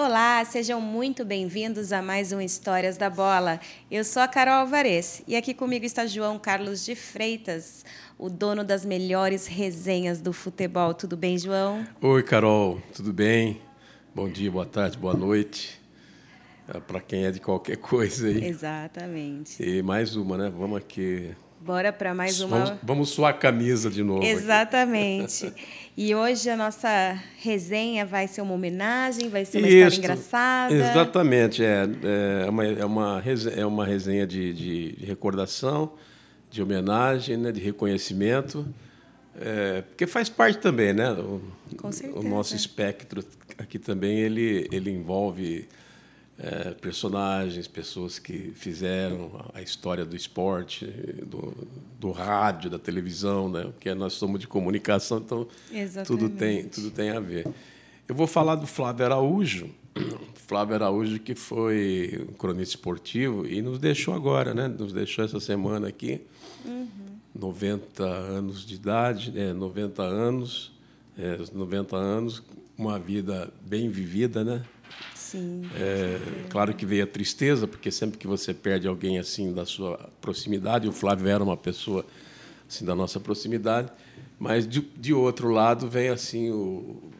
Olá, sejam muito bem-vindos a mais um Histórias da Bola. Eu sou a Carol Alvarez e aqui comigo está João Carlos de Freitas, o dono das melhores resenhas do futebol. Tudo bem, João? Oi, Carol, tudo bem? Bom dia, boa tarde, boa noite. Para quem é de qualquer coisa aí. Exatamente. E mais uma, né? Vamos aqui. Bora para mais uma. Vamos suar a camisa de novo. Exatamente. Aqui. E hoje a nossa resenha vai ser uma homenagem, vai ser uma Isso, história engraçada. Exatamente. É uma resenha de recordação, de homenagem, né? De reconhecimento. Porque faz parte também, né? Com certeza. O nosso espectro aqui também ele envolve personagens, pessoas que fizeram a história do esporte, do rádio, da televisão, né? Porque nós somos de comunicação, então tudo tem a ver. Eu vou falar do Flávio Araújo. Flávio Araújo, que foi um cronista esportivo e nos deixou agora, né? Nos deixou essa semana aqui. 90 anos de idade, 90 anos, uma vida bem vivida, né? Sim. Claro que veio a tristeza, porque sempre que você perde alguém assim da sua proximidade, o Flávio era uma pessoa assim da nossa proximidade, mas de outro lado vem assim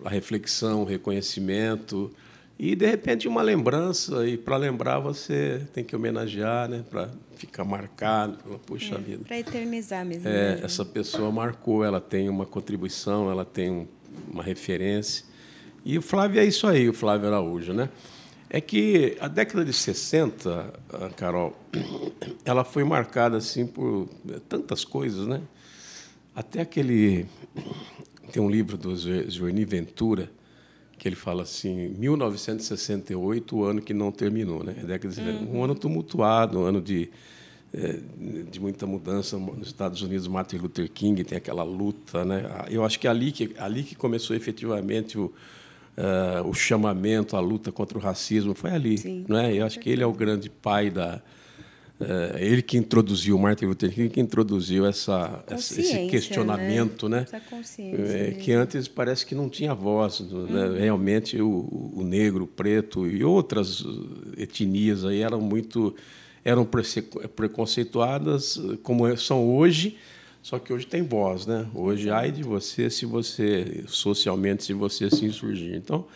a reflexão, o reconhecimento e de repente uma lembrança, e para lembrar você tem que homenagear, né, para ficar marcado, puxa vida. Para eternizar mesmo. Essa pessoa marcou, ela tem uma contribuição, ela tem uma referência. E o Flávio é isso aí, o Flávio Araújo, né? É que a década de 60, Carol, ela foi marcada assim por tantas coisas, né? Até aquele... Tem um livro do Joeni Ventura, que ele fala assim, 1968, o ano que não terminou, né? A década de 60, um ano tumultuado, um ano de muita mudança nos Estados Unidos. Martin Luther King tem aquela luta, né? Eu acho que é ali que começou efetivamente o chamamento, a luta contra o racismo, foi ali. Sim, não é? Eu acho que ele é o grande pai ele que introduziu, Martin Luther King, que introduziu esse questionamento, né? Essa consciência. Que antes parece que não tinha voz. Né? Realmente, o negro, o preto e outras etnias aí eram preconceituadas como são hoje, só que hoje tem voz, né? Hoje, ai de você, se você se insurgir. Então,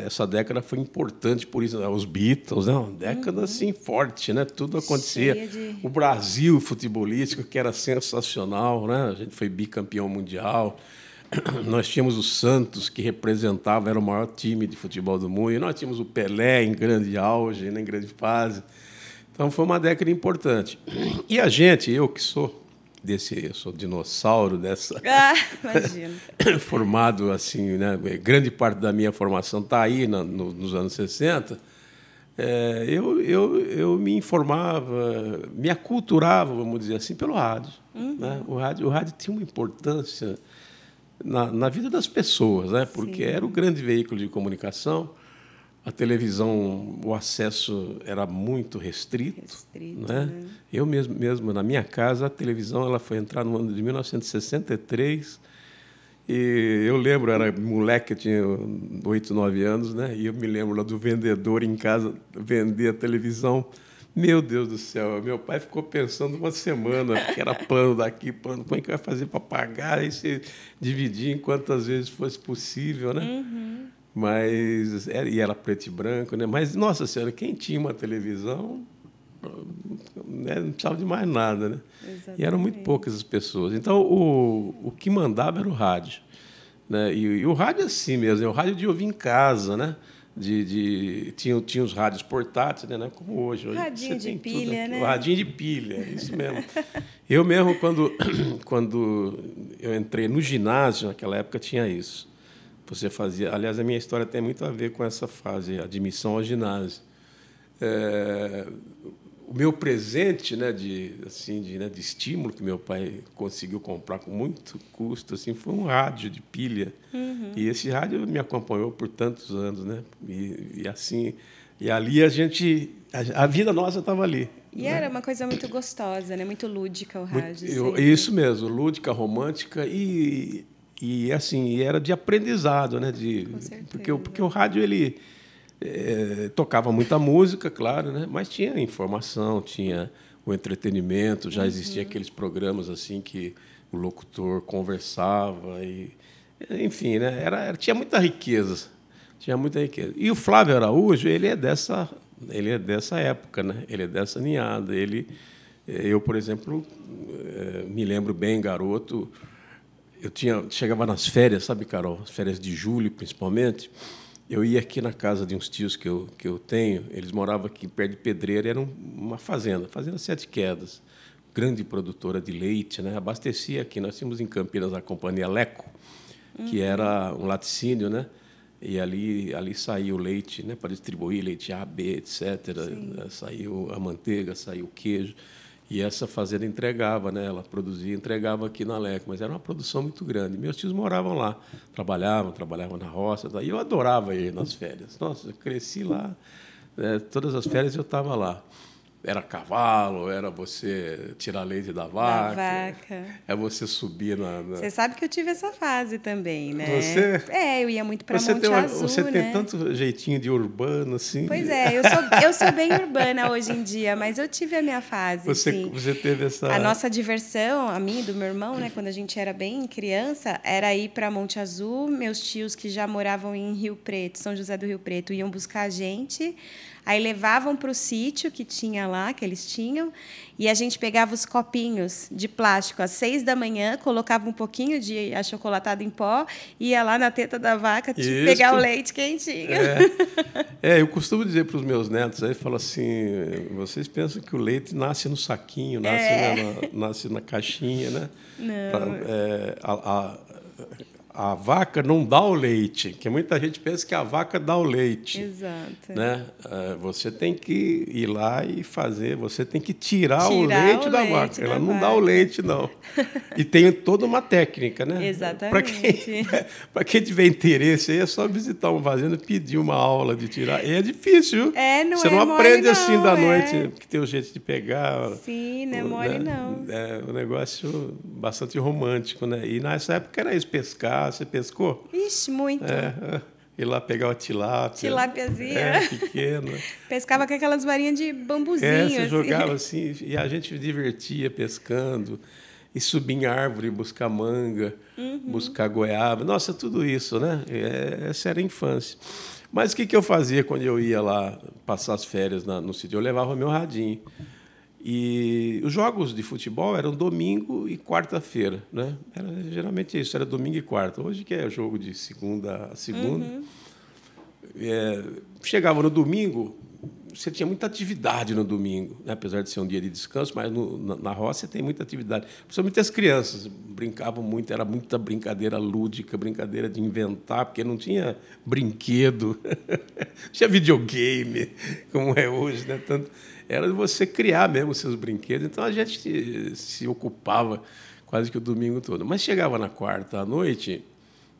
essa década foi importante por isso. Os Beatles, né? Uma década assim, forte, né? Tudo acontecia. O Brasil futebolístico, que era sensacional, né? A gente foi bicampeão mundial. Nós tínhamos o Santos, que representava, era o maior time de futebol do mundo. E nós tínhamos o Pelé em grande auge, né? Em grande fase. Então, foi uma década importante. E a gente, eu sou dinossauro dessa... imagino. Formado assim, né? Grande parte da minha formação está aí nos anos 60. Eu me informava, me aculturava, vamos dizer assim, pelo rádio. Né? O rádio tinha uma importância na vida das pessoas, né? Porque era o grande veículo de comunicação. A televisão, o acesso era muito restrito, né? Eu mesmo, na minha casa, a televisão ela foi entrar no ano de 1963. E eu lembro, era moleque, eu tinha 8, 9 anos, né? E eu me lembro lá do vendedor em casa vender a televisão. Meu Deus do céu, meu pai ficou pensando uma semana, porque era pano daqui, pano, como é que vai fazer para pagar? Aí você dividir em quantas vezes fosse possível, né? Mas era preto e branco, né? Mas, nossa senhora, quem tinha uma televisão não precisava de mais nada, né? Exatamente. E eram muito poucas as pessoas. Então, o que mandava era o rádio. Né? E o rádio assim mesmo, o rádio de ouvir em casa, né? Tinha os rádios portáteis, né? Como hoje. Radinho de pilha, né? O radinho de pilha, isso mesmo. Eu mesmo, quando eu entrei no ginásio, naquela época, tinha isso. Você fazia... Aliás, a minha história tem muito a ver com essa fase, admissão ao ginásio. O meu presente, né, de estímulo que meu pai conseguiu comprar com muito custo, assim, foi um rádio de pilha. E esse rádio me acompanhou por tantos anos, né? E ali a vida nossa estava ali. E era uma coisa muito gostosa, né? Muito lúdica o rádio. Isso mesmo, lúdica, romântica e assim, era de aprendizado, né? Porque o rádio tocava muita música, claro, né? Mas tinha informação, tinha o entretenimento, já existiam aqueles programas assim que o locutor conversava enfim, né? Tinha muita riqueza, tinha muita riqueza. E o Flávio Araújo, ele é dessa época, né? Ele é dessa ninhada. Eu, por exemplo, me lembro bem, garoto. Chegava nas férias, sabe, Carol? As férias de julho, principalmente. Eu ia aqui na casa de uns tios que eu tenho. Eles moravam aqui perto de Pedreira. Era uma fazenda Sete Quedas, grande produtora de leite, né? Abastecia aqui. Nós tínhamos em Campinas a companhia Leco, que era um laticínio, né? E ali saiu o leite, né? Para distribuir leite A, B, etc. Sim. Saiu a manteiga, saiu o queijo. E essa fazenda entregava, né? Ela produzia e entregava aqui na Leco, mas era uma produção muito grande. Meus tios moravam lá, trabalhavam na roça. E eu adorava ir nas férias. Nossa, eu cresci lá. Todas as férias eu estava lá. Era cavalo, era você tirar leite da vaca. É você subir na... Você sabe que eu tive essa fase também, né? Você? Eu ia muito para Monte Azul, você né? tem tanto jeitinho de urbano, assim. Pois é, eu sou bem urbana hoje em dia, mas eu tive a minha fase, sim. Você teve essa... A nossa diversão, a minha e do meu irmão, né, quando a gente era bem criança, era ir para Monte Azul. Meus tios, que já moravam em Rio Preto, São José do Rio Preto, iam buscar a gente. Aí levavam para o sítio que tinha lá, que eles tinham, e a gente pegava os copinhos de plástico às 6 da manhã, colocava um pouquinho de achocolatado em pó, ia lá na teta da vaca pegar o leite quentinho. Eu costumo dizer para os meus netos, aí falo assim, vocês pensam que o leite nasce no saquinho, nasce na caixinha, né? Não. A vaca não dá o leite, porque muita gente pensa que a vaca dá o leite. Exato. Né? Você tem que ir lá e fazer, você tem que tirar o leite da vaca. Ela não dá o leite, não. E tem toda uma técnica, né? Exatamente. Para quem tiver interesse, aí é só visitar uma fazenda e pedir uma aula de tirar. E é difícil. Você não aprende assim da noite, que tem o jeito de pegar. Sim, não é mole, não. É um negócio bastante romântico, né? E nessa época era isso, pescar. Você pescou? Ixi, muito. Ir lá pegar a tilápia. Tilápiazinha. Pequena. Pescava com aquelas varinhas de bambuzinho. Você jogava assim, e a gente divertia pescando, e subir em árvore, buscar manga, buscar goiaba. Nossa, tudo isso, né? Essa era a infância. Mas o que eu fazia quando eu ia lá passar as férias no sítio? Eu levava meu radinho. E os jogos de futebol eram domingo e quarta-feira, né? Era geralmente isso, era domingo e quarta. Hoje que é jogo de segunda a segunda. Chegava no domingo, você tinha muita atividade no domingo, né? Apesar de ser um dia de descanso, mas na roça tem muita atividade. Principalmente as crianças brincavam muito, era muita brincadeira lúdica, brincadeira de inventar, porque não tinha brinquedo, tinha videogame, como é hoje, né? Era você criar mesmo os seus brinquedos. Então, a gente se ocupava quase que o domingo todo. Mas chegava na quarta à noite,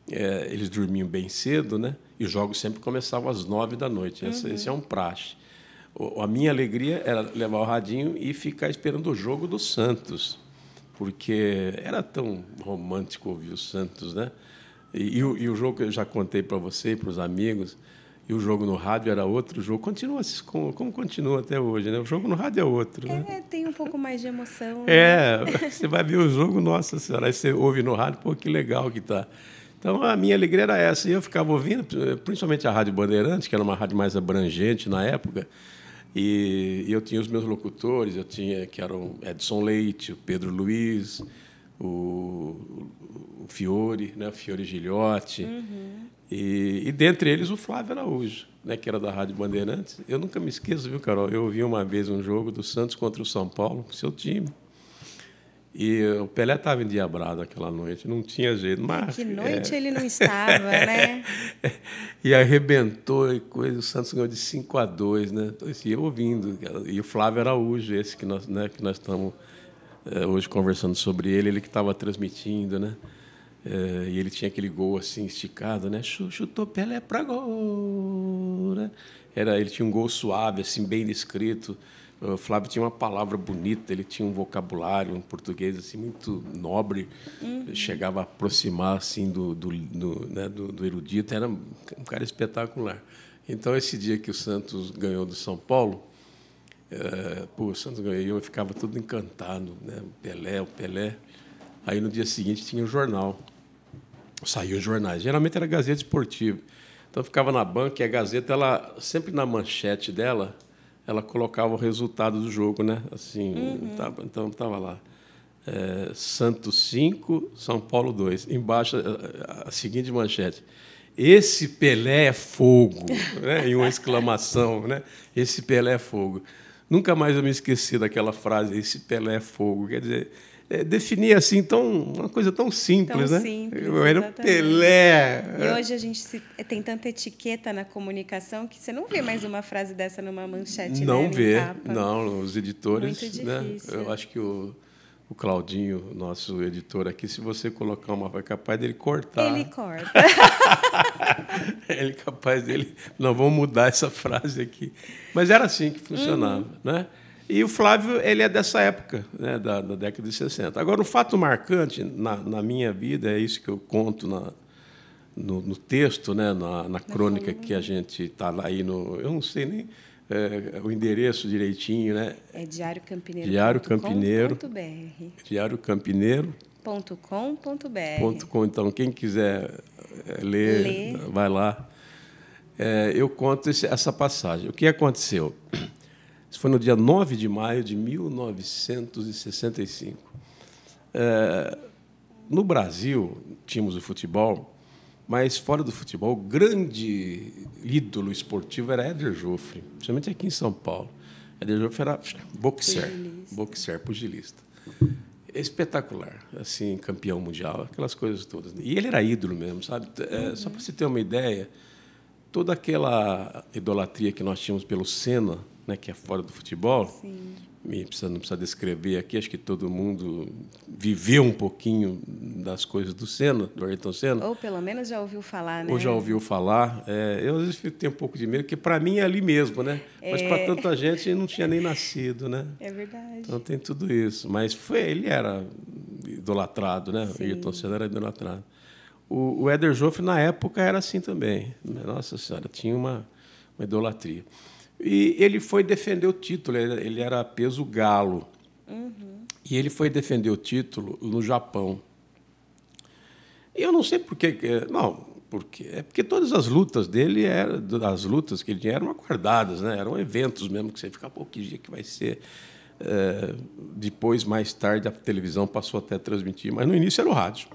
eles dormiam bem cedo, né? E os jogos sempre começavam às 9 da noite. Esse é um praxe. A minha alegria era levar o radinho e ficar esperando o jogo do Santos, porque era tão romântico ouvir o Santos, né? E o jogo que eu já contei para você e para os amigos, e o jogo no rádio era outro jogo. Continua como continua até hoje, né? O jogo no rádio é outro, né? Tem um pouco mais de emoção. Você vai ver o jogo, nossa senhora, aí você ouve no rádio, pô, que legal que tá. Então, a minha alegria era essa. E eu ficava ouvindo, principalmente a Rádio Bandeirantes, que era uma rádio mais abrangente na época, e eu tinha os meus locutores, que eram Edson Leite, o Pedro Luiz, o Fiore, né? O Fiore Gilhote, e dentre eles o Flávio Araújo, né? Que era da Rádio Bandeirantes. Eu nunca me esqueço, viu, Carol? Eu ouvi uma vez um jogo do Santos contra o São Paulo, com seu time. E o Pelé estava endiabrado aquela noite, não tinha jeito. Mas, que noite ele não estava, né? E arrebentou e coisa. O Santos ganhou de 5-2, né? Então, assim, eu ouvindo. E o Flávio Araújo, esse que nós estamos hoje conversando sobre ele que estava transmitindo, né? E ele tinha aquele gol assim esticado, né? Chutou Pelé para gol, né? Ele tinha um gol suave, assim, bem descrito. O Flávio tinha uma palavra bonita, ele tinha um vocabulário, um português assim muito nobre, chegava a aproximar assim do erudito, era um cara espetacular. Então, esse dia que o Santos ganhou do São Paulo, o Santos ganhou, eu ficava todo encantado, né? O Pelé. Aí, no dia seguinte, tinha o jornal. Saíam os jornais. Geralmente era Gazeta Esportiva. Então, eu ficava na banca e a Gazeta, ela, sempre na manchete dela, ela colocava o resultado do jogo, né? Assim, então, estava lá. Santos 5, São Paulo 2. Embaixo, a seguinte manchete. Esse Pelé é fogo, né? E uma exclamação, né? Esse Pelé é fogo. Nunca mais eu me esqueci daquela frase, esse Pelé é fogo. Quer dizer, definir assim uma coisa tão simples, tão né? Simples, era o Pelé. E hoje a gente tem tanta etiqueta na comunicação que você não vê mais uma frase dessa numa manchete, não né? vê, Capa. não. Os editores, muito difícil. Né? Eu acho que o Claudinho, nosso editor aqui, se você colocar uma, é capaz dele cortar. Ele corta. Ele é capaz dele. Não, vamos mudar essa frase aqui. Mas era assim que funcionava, né? E o Flávio, ele é dessa época, né? da década de 60. Agora, um fato marcante na minha vida, é isso que eu conto no texto, né? na crônica que a gente está lá aí no... Eu não sei nem o endereço direitinho, né? É Diário Campineiro. Diário Campineiro. .com.br. Então, quem quiser ler, vai lá. Eu conto essa passagem. O que aconteceu? Isso foi no dia 9 de maio de 1965. No Brasil, tínhamos o futebol, mas fora do futebol, o grande ídolo esportivo era Éder Joffre, principalmente aqui em São Paulo. Éder Joffre era pugilista. Espetacular, assim, campeão mundial, aquelas coisas todas. E ele era ídolo mesmo, sabe? Só para você ter uma ideia, toda aquela idolatria que nós tínhamos pelo Senna, né, que é fora do futebol, não precisa descrever aqui, acho que todo mundo viveu um pouquinho das coisas do Senna, do Ayrton Senna. Ou pelo menos já ouviu falar, né? Ou já ouviu falar. Eu às vezes tenho um pouco de medo, porque para mim é ali mesmo, né? Mas para tanta gente não tinha nem nascido, né? É verdade. Então tem tudo isso. Mas ele era idolatrado, né? O Ayrton Senna era idolatrado. O Éder Joffre, na época, era assim também. Nossa Senhora, tinha uma idolatria. E ele foi defender o título, ele era peso galo. E ele foi defender o título no Japão. E eu não sei por quê. Não, porque todas as lutas dele, as lutas que ele tinha eram aguardadas, né? Eram eventos mesmo, que você fica, pô, que dia que vai ser. Depois, mais tarde, a televisão passou até a transmitir, mas no início era o rádio.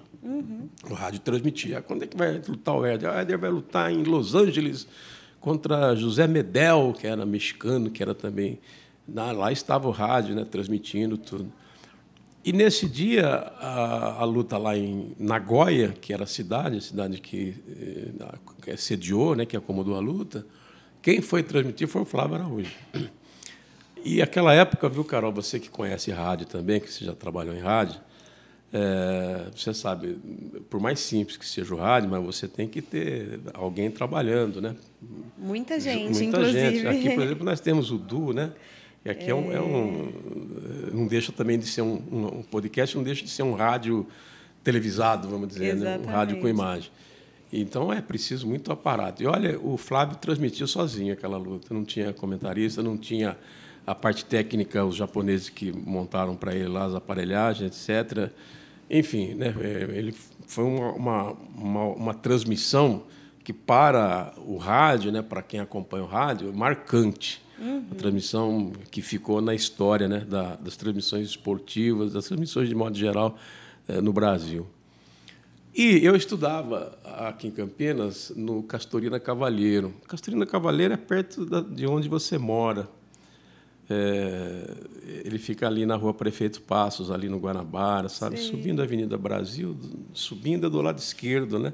O rádio transmitia. Quando é que vai lutar o Éder? O Éder vai lutar em Los Angeles contra José Medel, que era mexicano, que era também... Lá estava o rádio, né, transmitindo tudo. E, nesse dia, a luta lá em Nagoya, que era a cidade que sediou, né, que acomodou a luta, quem foi transmitir foi o Flávio Araújo. E, naquela época, viu, Carol, você que conhece rádio também, que você já trabalhou em rádio, você sabe, por mais simples que seja o rádio, mas você tem que ter alguém trabalhando, né? Muita gente, Muita inclusive. gente. Aqui, por exemplo, nós temos o Du, né? E aqui não deixa também de ser um podcast, não deixa de ser um rádio televisado, vamos dizer, né? Um rádio com imagem. Então, é preciso muito aparato. E, olha, o Flávio transmitiu sozinho aquela luta. Não tinha comentarista, não tinha a parte técnica, os japoneses que montaram para ele lá as aparelhagens, etc. Enfim, né? Ele foi uma transmissão que, para o rádio, né, para quem acompanha o rádio, é marcante. Uma transmissão que ficou na história, né, das transmissões esportivas, das transmissões de modo geral no Brasil. E eu estudava aqui em Campinas, no Castorina Cavalheiro. Castorina Cavalheiro é perto de onde você mora. Ele fica ali na Rua Prefeito Passos, ali no Guanabara, sabe? Sim. Subindo a Avenida Brasil, subindo do lado esquerdo, né?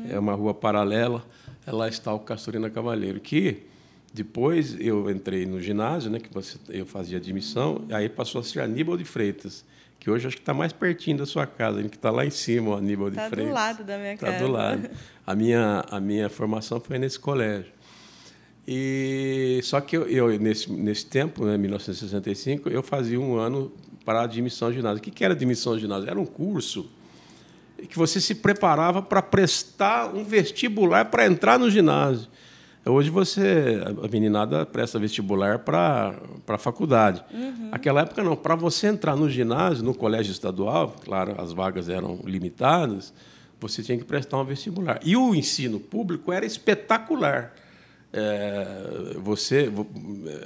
É uma rua paralela. Lá está o Castorina Cavalheiro, que depois eu entrei no ginásio, né? Que eu fazia admissão, aí passou a ser Aníbal de Freitas, que hoje acho que está mais pertinho da sua casa, que está lá em cima, o Aníbal de Freitas. Está do lado da minha casa. Está do lado. A minha formação foi nesse colégio. Só que eu nesse tempo, né, 1965, eu fazia um ano para a admissão ao ginásio. O que era admissão ao ginásio? Era um curso que você se preparava para prestar um vestibular para entrar no ginásio. Hoje a meninada presta vestibular para a faculdade. Naquela época, não. Para você entrar no ginásio, no colégio estadual, claro, as vagas eram limitadas, você tinha que prestar um vestibular. E o ensino público era espetacular.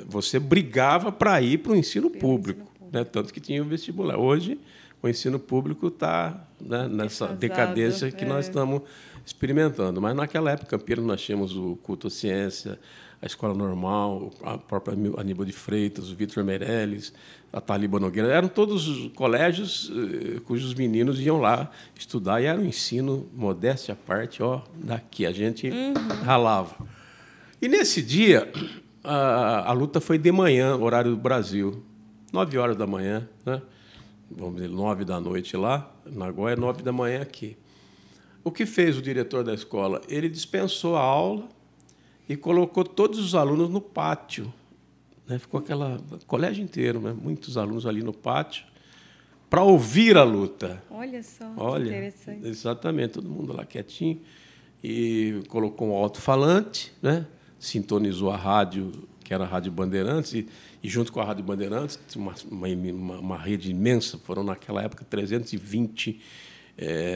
Você brigava para ir para o ensino público, né? Tanto que tinha o vestibular. Hoje, o ensino público está, né, nessa decadência que nós estamos experimentando. Mas, naquela época, em Campinas, nós tínhamos o Culto à Ciência, a Escola Normal, a própria Aníbal de Freitas, o Vitor Meirelles, a Taliba Nogueira. Eram todos colégios cujos meninos iam lá estudar, e era um ensino, modéstia à parte, daqui a gente ralava. E, nesse dia, a luta foi de manhã, horário do Brasil, 9 horas da manhã, né? Vamos dizer, 9 da noite lá, na Goiás, 9 da manhã aqui. O que fez o diretor da escola? Ele dispensou a aula e colocou todos os alunos no pátio, né? Ficou o colégio inteiro, né? Muitos alunos ali no pátio, para ouvir a luta. Olha só, que interessante. Exatamente, todo mundo lá quietinho. E colocou um alto-falante, né? Sintonizou a rádio, que era a Rádio Bandeirantes, e junto com a Rádio Bandeirantes, tinha uma rede imensa, foram naquela época 320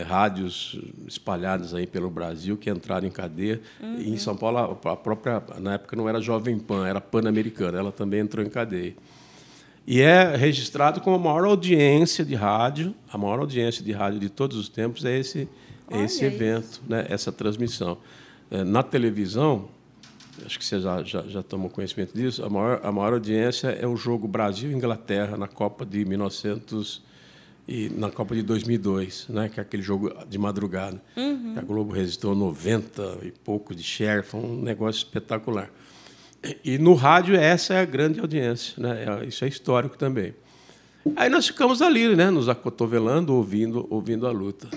rádios espalhadas aí pelo Brasil, que entraram em cadeia. E em São Paulo, a própria, na época não era Jovem Pan, era Pan-Americana, ela também entrou em cadeia. E é registrado como a maior audiência de rádio de todos os tempos, é esse evento, né? Essa transmissão. Na televisão, acho que você já tomou conhecimento disso, a maior audiência é o jogo Brasil-Inglaterra na Copa de 2002, né, que é aquele jogo de madrugada. A Globo registrou 90 e pouco de share, foi um negócio espetacular. E no rádio essa é a grande audiência, né? Isso é histórico também. Aí nós ficamos ali, né, nos acotovelando, ouvindo a luta.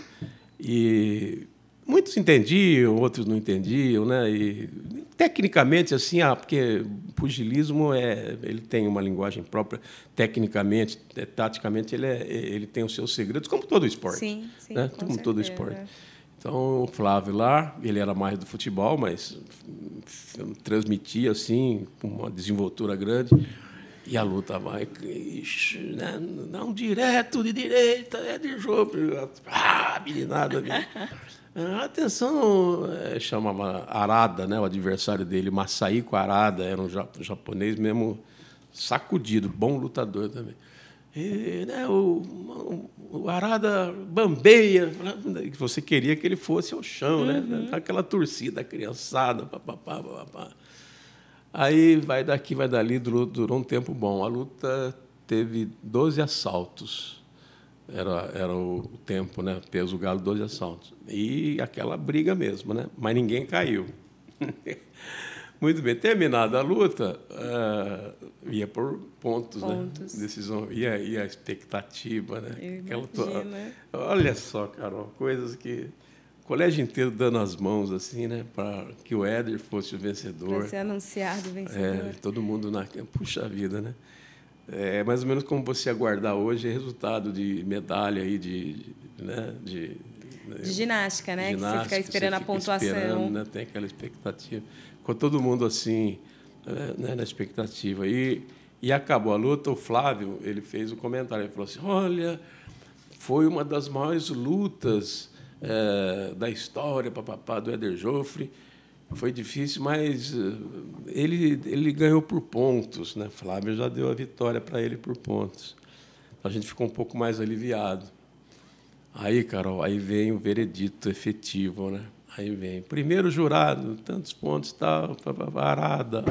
E muitos entendiam, outros não entendiam, né? E tecnicamente, assim, porque o pugilismo ele tem uma linguagem própria, tecnicamente, taticamente, ele tem os seus segredos, como todo esporte. Sim, né? Com como certeza. todo esporte. Então, o Flávio lá, ele era mais do futebol, mas transmitia assim, com uma desenvoltura grande. E a luta vai, né? Não direto, de direita, de jogo. Meninada ali. Atenção, chamava Arada, né? O adversário dele, Masahiko Arada, era um japonês mesmo sacudido, bom lutador também. E, né, o Arada bambeia, que você queria que ele fosse ao chão, né? Aquela torcida, criançada, papapá. Aí vai daqui, vai dali, durou um tempo bom. A luta teve 12 assaltos. Era o tempo, né? Peso galo, 12 assaltos. E aquela briga mesmo, né? Mas ninguém caiu. Muito bem. Terminada a luta, ia por pontos. Né? Decisão, ia a expectativa, né? Olha só, Carol, coisas que... O colégio inteiro dando as mãos, assim, né? Para que o Éder fosse o vencedor. Para ser anunciado o vencedor. Todo mundo puxa vida, né? É mais ou menos como você aguardar hoje resultado de medalha aí de ginástica, né? Que você fica esperando a pontuação. Né? Tem aquela expectativa. Ficou todo mundo assim, né? Na expectativa. E acabou a luta, o Flávio ele fez um comentário. Ele falou assim, olha, foi uma das maiores lutas da história do Éder Joffre. Foi difícil, mas ele ganhou por pontos, né? Flávio já deu a vitória para ele por pontos. A gente ficou um pouco mais aliviado. Aí, Carol, aí vem o veredito efetivo, né? Aí vem primeiro jurado, tantos pontos, tal, Arada.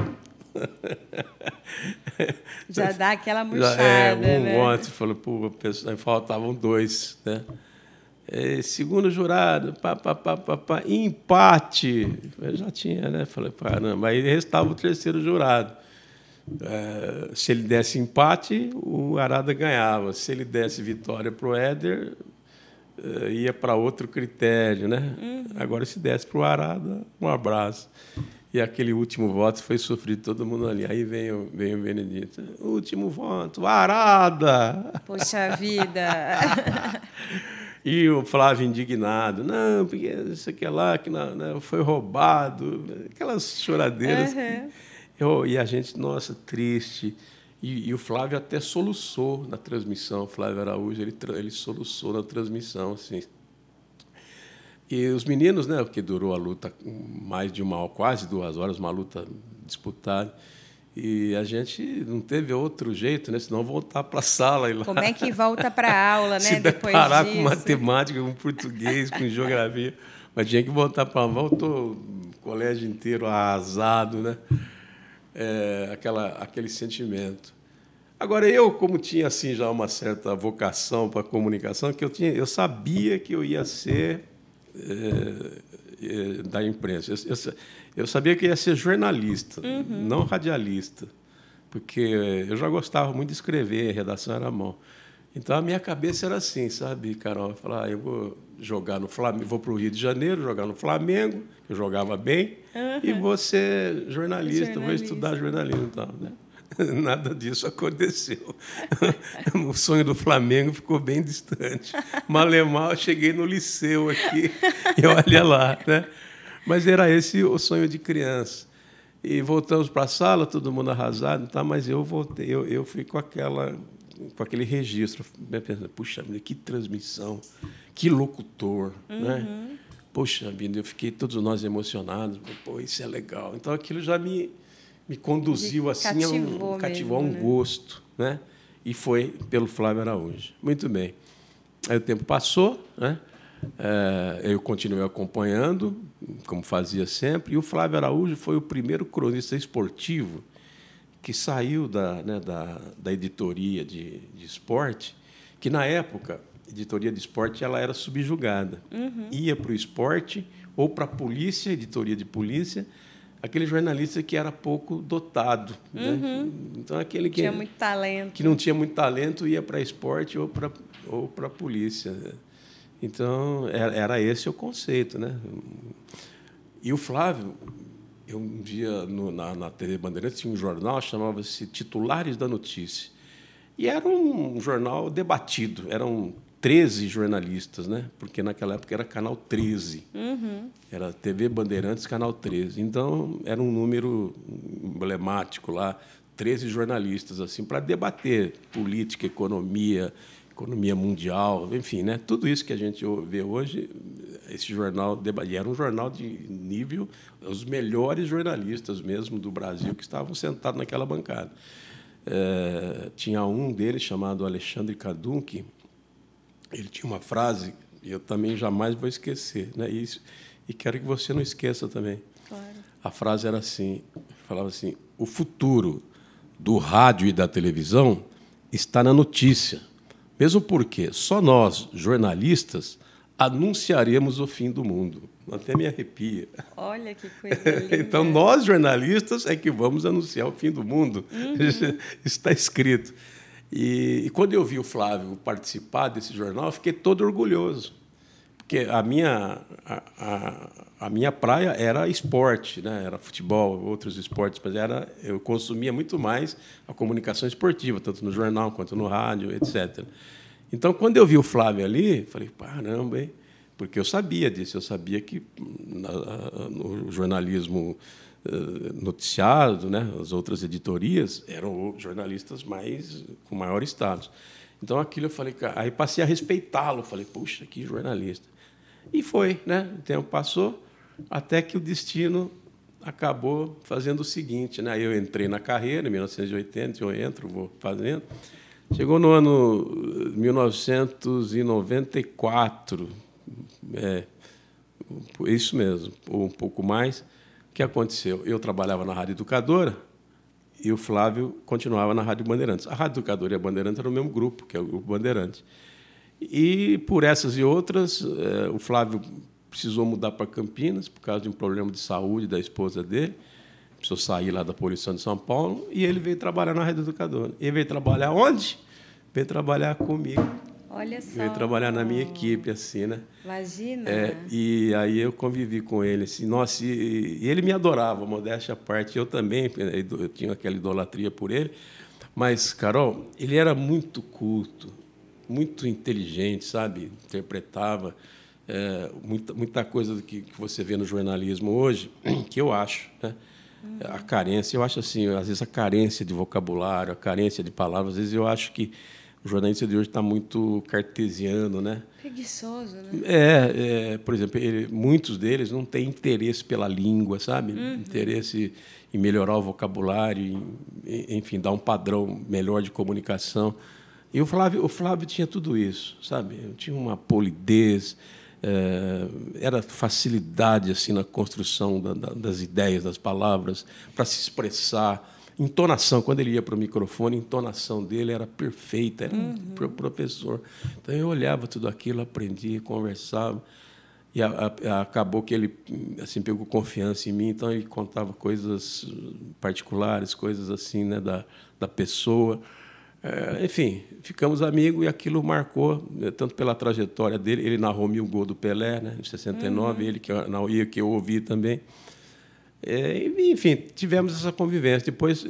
Já dá aquela murchada, né? Monte, falou, pô, faltavam 2, né? Segundo jurado, empate. Eu já tinha, né? Falei, caramba. Aí restava o terceiro jurado. Se ele desse empate, o Arada ganhava. Se ele desse vitória para o Éder, ia para outro critério, né? Agora, se desse para o Arada, um abraço. E aquele último voto foi sofrido todo mundo ali. Aí vem o Benedito. Último voto, Arada! Poxa vida! E o Flávio indignado, não, porque isso aqui é lá, que não, né, foi roubado, aquelas choradeiras. E a gente, nossa, triste. E o Flávio até soluçou na transmissão, o Flávio Araújo, ele soluçou na transmissão, assim. E os meninos, né, porque durou a luta mais de quase 2 horas, uma luta disputada. E a gente não teve outro jeito, né? Senão voltar para a sala. Como é que volta para a aula, né? Se deparar com matemática, com português, com geografia. Mas tinha que voltar para a aula. Voltou o colégio inteiro arrasado, né? Aquele sentimento. Agora, eu, como tinha assim, já uma certa vocação para a comunicação, eu sabia que eu ia ser da imprensa. Eu sabia que ia ser jornalista, não radialista, porque eu já gostava muito de escrever, a redação era à mão. Então, a minha cabeça era assim, sabe, Carol? Eu falava, eu vou jogar no Flamengo, vou para o Rio de Janeiro, jogar no Flamengo, eu jogava bem, e vou ser jornalista, vou estudar jornalismo e tal, né? Nada disso aconteceu. O sonho do Flamengo ficou bem distante. Mal, eu cheguei no liceu aqui e olha lá, né? Mas era esse o sonho de criança. E voltamos para a sala, todo mundo arrasado, tá? Mas eu voltei, eu fui com aquele registro, pensando, puxa vida, que transmissão, que locutor, né? Poxa vida, todos nós emocionados, pô, isso é legal. Então aquilo já me conduziu assim cativou a um gosto, né? E foi pelo Flávio Araújo. Muito bem. Aí o tempo passou, né? Eu continuei acompanhando, como fazia sempre, e o Flávio Araújo foi o primeiro cronista esportivo que saiu da editoria de esporte, que, na época, a editoria de esporte ela era subjugada. Ia para o esporte ou para a polícia, editoria de polícia, aquele jornalista que era pouco dotado. Né? Então, aquele que, tinha muito talento. Que não tinha muito talento ia para esporte ou para a polícia. Então, era esse o conceito. Né? E o Flávio, um dia na TV Bandeirantes tinha um jornal, chamava-se Titulares da Notícia. E era um jornal debatido, eram 13 jornalistas, né? Porque naquela época era Canal 13. Era TV Bandeirantes, Canal 13. Então, era um número emblemático lá, 13 jornalistas, assim, para debater política, economia mundial, enfim, né? Tudo isso que a gente vê hoje, esse jornal debatia. Era um jornal de nível, os melhores jornalistas mesmo do Brasil que estavam sentados naquela bancada. Tinha um deles chamado Alexandre Kadunki. Ele tinha uma frase que eu também jamais vou esquecer, né? E quero que você não esqueça também. Claro. A frase era assim, falava assim: o futuro do rádio e da televisão está na notícia. Mesmo porque só nós, jornalistas, anunciaremos o fim do mundo. Até me arrepia. Olha que coisa linda. Então, nós, jornalistas, é que vamos anunciar o fim do mundo. Está escrito. E quando eu vi o Flávio participar desse jornal, eu fiquei todo orgulhoso. Porque a minha praia era esporte, né? Era futebol, outros esportes, mas eu consumia muito mais a comunicação esportiva, tanto no jornal quanto no rádio, etc. Então, quando eu vi o Flávio ali, falei, caramba, hein? Porque eu sabia disso, eu sabia que no jornalismo noticiado, né? As outras editorias eram jornalistas com maior status. Então, aquilo eu falei, aí passei a respeitá-lo, falei, puxa, que jornalista. E foi, né? O tempo passou, até que o destino acabou fazendo o seguinte, né? Eu entrei na carreira, em 1980, vou fazendo. Chegou no ano 1994, isso mesmo, ou um pouco mais. O que aconteceu? Eu trabalhava na Rádio Educadora e o Flávio continuava na Rádio Bandeirantes. A Rádio Educadora e a Bandeirantes eram o mesmo grupo, que é o Grupo Bandeirantes. E, por essas e outras, o Flávio precisou mudar para Campinas por causa de um problema de saúde da esposa dele. Precisou sair lá da Poluição de São Paulo e ele veio trabalhar na Rádio Educadora. Ele veio trabalhar onde? Veio trabalhar comigo. Olha só. Veio trabalhar na minha equipe, assim, né? Imagina. E aí eu convivi com ele, assim, nossa, e ele me adorava, modéstia à parte. Eu também, eu tinha aquela idolatria por ele. Mas, Carol, ele era muito culto, muito inteligente, sabe? Interpretava muita coisa que você vê no jornalismo hoje, que eu acho, né? A carência, eu acho assim, às vezes a carência de vocabulário, a carência de palavras, às vezes eu acho que o jornalista de hoje está muito cartesiano, né? Preguiçoso, né? Por exemplo, muitos deles não têm interesse pela língua, sabe? Interesse em melhorar o vocabulário, enfim, dar um padrão melhor de comunicação. E o Flávio tinha tudo isso, sabe? Tinha uma polidez, era facilidade assim na construção das ideias, das palavras, para se expressar. Entonação, quando ele ia para o microfone, a entonação dele era perfeita, era um professor. Então, eu olhava tudo aquilo, aprendia, conversava, e acabou que ele assim, pegou confiança em mim, então ele contava coisas particulares, coisas assim, né, da pessoa. Enfim, ficamos amigos e aquilo marcou, tanto pela trajetória dele. Ele narrou 1000 gols do Pelé, né, em 69, ele que eu ouvi também. Enfim, tivemos essa convivência. Depois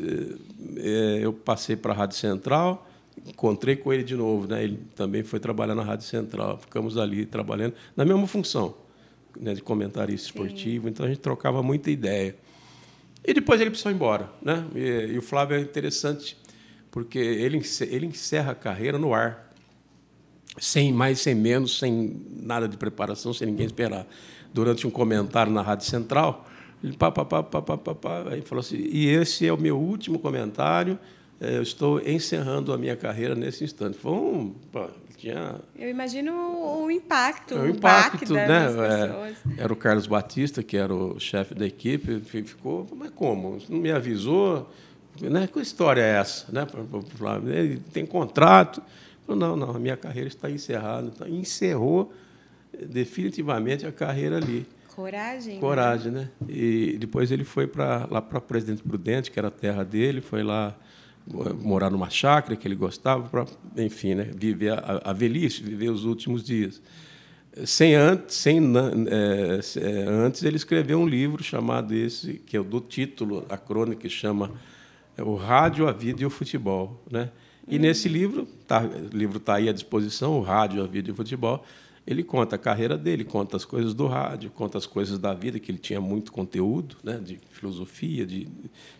eu passei para a Rádio Central, encontrei com ele de novo, né? Ele também foi trabalhar na Rádio Central. Ficamos ali trabalhando na mesma função, né, de comentarista esportivo. Então a gente trocava muita ideia. E depois ele precisou ir embora, né? E o Flávio é interessante porque ele encerra a carreira no ar, sem mais, sem menos, sem nada de preparação, sem ninguém esperar. Durante um comentário na Rádio Central, ele aí falou assim: e esse é o meu último comentário, eu estou encerrando a minha carreira nesse instante. Foi Eu imagino o impacto, o impacto, né? Das pessoas. Era o Carlos Batista, que era o chefe da equipe, ficou, mas como? Não me avisou? Né? Que história é essa? Né? Ele tem contrato. Não, a minha carreira está encerrada. Então, encerrou definitivamente a carreira ali. Coragem, né? E depois ele foi lá para Presidente Prudente, que era a terra dele, foi lá morar numa chácara que ele gostava, para, enfim, né, viver a velhice, viver os últimos dias. Antes ele escreveu um livro chamado esse, que é do título, a crônica, que chama O Rádio, a Vida e o Futebol, né? E nesse livro, o livro está aí à disposição, O Rádio, a Vida e o Futebol. Ele conta a carreira dele, conta as coisas do rádio, conta as coisas da vida, que ele tinha muito conteúdo, né, de filosofia, de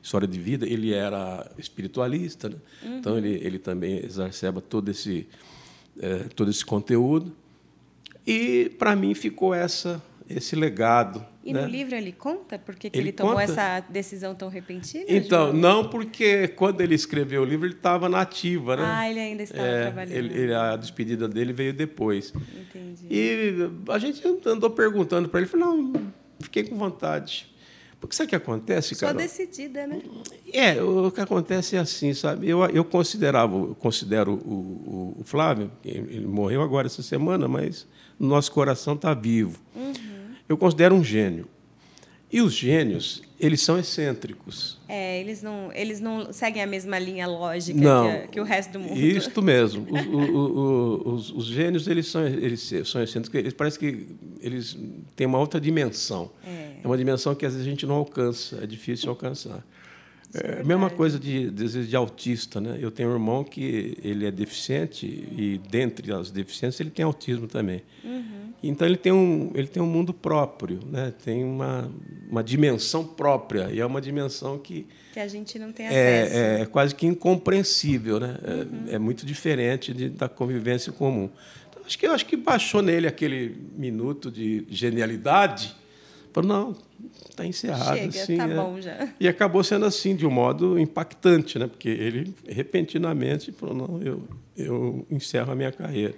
história de vida. Ele era espiritualista, né? Então ele também exacerba todo esse conteúdo. E, para mim, ficou esse legado. E né? No livro ele conta por que ele tomou essa decisão tão repentina? Então, João? não, porque quando ele escreveu o livro, ele estava na ativa, né? Ele ainda estava trabalhando. A despedida dele veio depois. Entendi. E a gente andou perguntando para ele, falou, não, fiquei com vontade. Porque sabe o que acontece, Só Carol? decidida, né? O que acontece é assim, sabe? Eu considero o Flávio, ele morreu agora essa semana, mas o nosso coração está vivo. Eu considero um gênio. E os gênios, eles são excêntricos. Eles não seguem a mesma linha lógica que o resto do mundo. Isso mesmo. Os gênios, eles são excêntricos. Eles parece que eles têm uma outra dimensão. É uma dimensão que às vezes a gente não alcança, é difícil alcançar. É a mesma coisa às vezes de autista, né? Eu tenho um irmão que ele é deficiente e dentre as deficiências ele tem autismo também. Então ele tem um mundo próprio, né? Tem uma dimensão própria e é uma dimensão que a gente não tem acesso. É quase que incompreensível, né? É muito diferente da convivência comum. Então, eu acho que baixou nele aquele minuto de genialidade. Falou, não, está encerrado. Chega, assim, bom já. E acabou sendo assim, de um modo impactante, né? Porque ele, repentinamente, falou, não, eu encerro a minha carreira.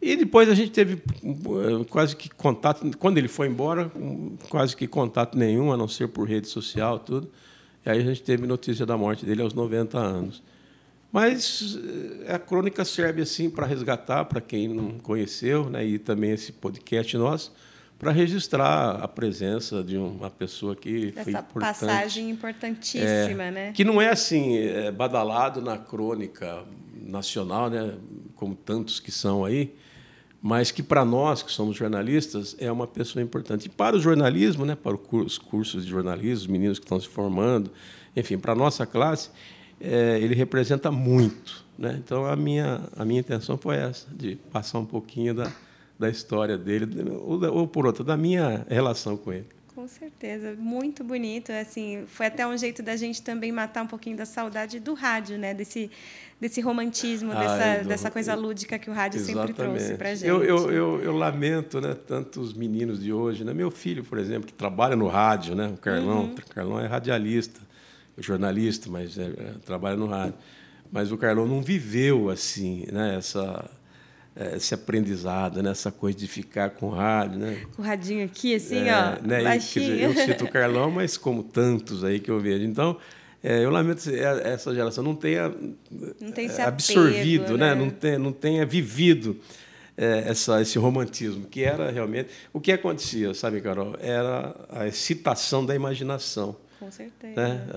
E depois a gente teve quase que contato, quando ele foi embora, quase que contato nenhum, a não ser por rede social, tudo. E aí a gente teve notícia da morte dele aos 90 anos. Mas a crônica serve assim para resgatar, para quem não conheceu, né? E também esse podcast nosso, para registrar a presença de uma pessoa que foi importante. Essa passagem importantíssima, né? Que não é assim badalado na crônica nacional, né? Como tantos que são aí, mas que para nós que somos jornalistas é uma pessoa importante. E para o jornalismo, né? Para os cursos de jornalismo, os meninos que estão se formando, enfim, para a nossa classe, ele representa muito, né? Então, a minha intenção foi essa, de passar um pouquinho da história dele, ou por outra, da minha relação com ele. Com certeza, muito bonito. Assim, foi até um jeito da gente também matar um pouquinho da saudade do rádio, né? Desse romantismo, dessa coisa lúdica que o rádio sempre trouxe para a gente. Eu lamento, né, tanto os meninos de hoje, né? Meu filho, por exemplo, que trabalha no rádio, né? O Carlão, o Carlão é radialista, é jornalista, mas trabalha no rádio. Mas o Carlão não viveu assim, né? Esse aprendizado, né? Essa coisa de ficar com o rádio, né? Com o radinho aqui, assim, ó, né? baixinho. Quer dizer, eu cito o Carlão, mas como tantos aí que eu vejo. Então, eu lamento que essa geração não tenha absorvido, apego, né? Não tenha vivido esse romantismo, que era realmente... O que acontecia, sabe, Carol? Era a excitação da imaginação. Com certeza. Né?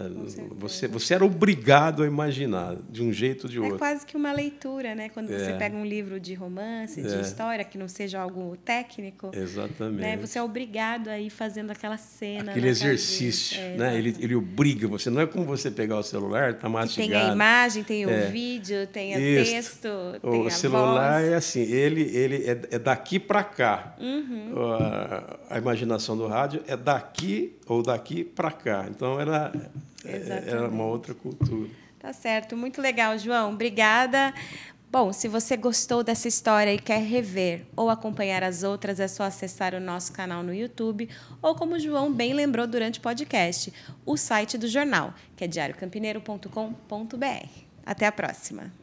Com certeza. Você era obrigado a imaginar, de um jeito ou de outro. É quase que uma leitura, né? Quando você pega um livro de romance, de história, que não seja algo técnico. Exatamente. Né? Você é obrigado a ir fazendo aquela cena. Aquele exercício, né? Ele obriga você. Não é como você pegar o celular, tá mastigado. Tem a imagem, tem o vídeo, tem o texto, tem a celular voz. é assim, ele é daqui para cá. A imaginação do rádio é daqui ou daqui para cá. Então, era uma outra cultura. Tá certo. Muito legal, João. Obrigada. Bom, se você gostou dessa história e quer rever ou acompanhar as outras, é só acessar o nosso canal no YouTube ou, como o João bem lembrou durante o podcast, o site do jornal, que é diariocampineiro.com.br. Até a próxima.